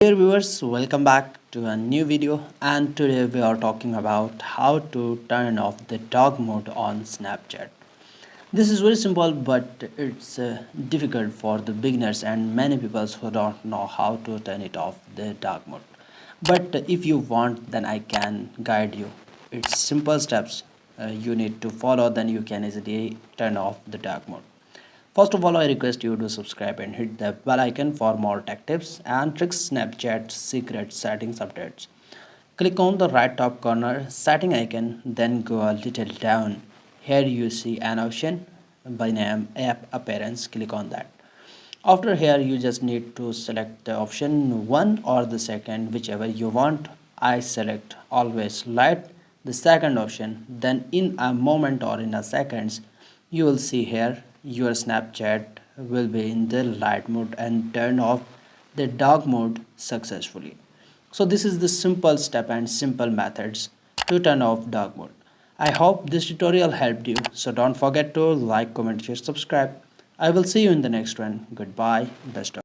Dear viewers, welcome back to a new video, and today we are talking about how to turn off the dog mode on Snapchat. This is very simple, but it's difficult for the beginners and many people who don't know how to turn it off the dog mode. But if you want, then I can guide you. It's simple steps you need to follow, then you can easily turn off the dog mode. First of all, I request you to subscribe and hit the bell icon for more tech tips and tricks Snapchat secret settings updates. Click on the right top corner setting icon, then go a little down. Here you see an option by name App Appearance. Click on that. After here, you just need to select the option 1 or the second, whichever you want. I select always light, the second option. Then in a moment or in a seconds, you will see here your Snapchat will be in the light mode and turn off the dark mode successfully. So this is the simple step and simple methods to turn off dark mode. I hope this tutorial helped you. So don't forget to like, comment, share, subscribe. I will see you in the next one. Goodbye. Best of